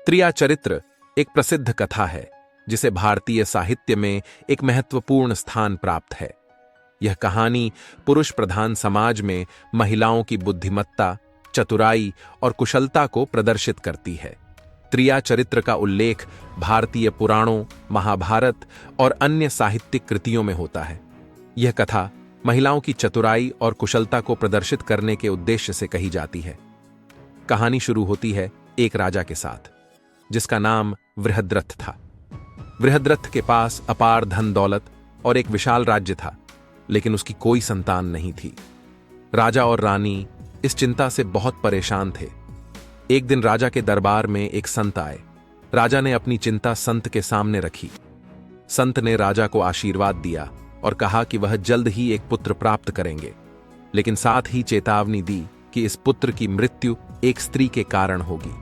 त्रिया चरित्र एक प्रसिद्ध कथा है जिसे भारतीय साहित्य में एक महत्वपूर्ण स्थान प्राप्त है। यह कहानी पुरुष प्रधान समाज में महिलाओं की बुद्धिमत्ता, चतुराई और कुशलता को प्रदर्शित करती है। त्रिया चरित्र का उल्लेख भारतीय पुराणों, महाभारत और अन्य साहित्यिक कृतियों में होता है। यह कथा महिलाओं की चतुराई और कुशलता को प्रदर्शित करने के उद्देश्य से कही जाती है। कहानी शुरू होती है एक राजा के साथ, जिसका नाम वृहद्रथ था। वृहद्रथ के पास अपार धन दौलत और एक विशाल राज्य था, लेकिन उसकी कोई संतान नहीं थी। राजा और रानी इस चिंता से बहुत परेशान थे। एक दिन राजा के दरबार में एक संत आए। राजा ने अपनी चिंता संत के सामने रखी। संत ने राजा को आशीर्वाद दिया और कहा कि वह जल्द ही एक पुत्र प्राप्त करेंगे, लेकिन साथ ही चेतावनी दी कि इस पुत्र की मृत्यु एक स्त्री के कारण होगी।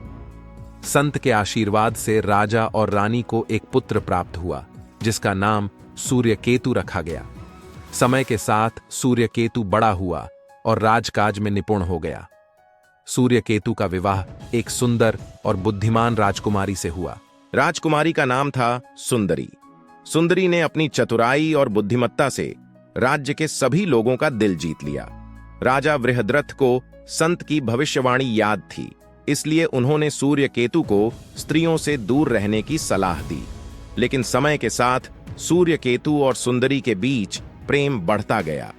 संत के आशीर्वाद से राजा और रानी को एक पुत्र प्राप्त हुआ, जिसका नाम सूर्यकेतु रखा गया। समय के साथ सूर्यकेतु बड़ा हुआ और राजकाज में निपुण हो गया। सूर्यकेतु का विवाह एक सुंदर और बुद्धिमान राजकुमारी से हुआ। राजकुमारी का नाम था सुंदरी। सुंदरी ने अपनी चतुराई और बुद्धिमत्ता से राज्य के सभी लोगों का दिल जीत लिया। राजा वृहद्रथ को संत की भविष्यवाणी याद थी, इसलिए उन्होंने सूर्यकेतु को स्त्रियों से दूर रहने की सलाह दी। लेकिन समय के साथ सूर्यकेतु और सुंदरी के बीच प्रेम बढ़ता गया।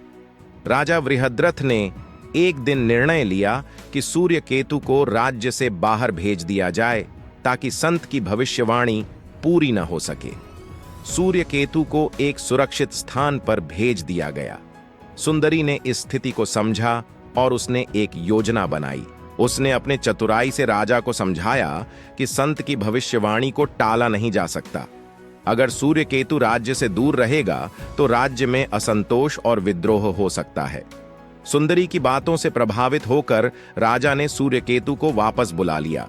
राजा वृहद्रथ ने एक दिन निर्णय लिया कि सूर्यकेतु को राज्य से बाहर भेज दिया जाए, ताकि संत की भविष्यवाणी पूरी न हो सके। सूर्यकेतु को एक सुरक्षित स्थान पर भेज दिया गया। सुंदरी ने इस स्थिति को समझा और उसने एक योजना बनाई। उसने अपने चतुराई से राजा को समझाया कि संत की भविष्यवाणी को टाला नहीं जा सकता। अगर सूर्यकेतु राज्य से दूर रहेगा तो राज्य में असंतोष और विद्रोह हो सकता है। सुंदरी की बातों से प्रभावित होकर राजा ने सूर्यकेतु को वापस बुला लिया।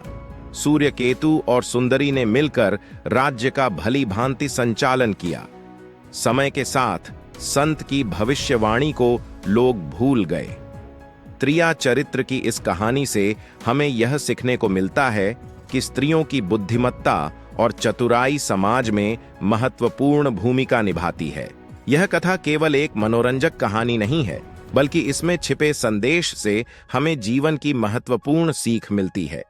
सूर्यकेतु और सुंदरी ने मिलकर राज्य का भली भांति संचालन किया। समय के साथ संत की भविष्यवाणी को लोग भूल गए। त्रिया चरित्र की इस कहानी से हमें यह सीखने को मिलता है कि स्त्रियों की बुद्धिमत्ता और चतुराई समाज में महत्वपूर्ण भूमिका निभाती है। यह कथा केवल एक मनोरंजक कहानी नहीं है, बल्कि इसमें छिपे संदेश से हमें जीवन की महत्वपूर्ण सीख मिलती है।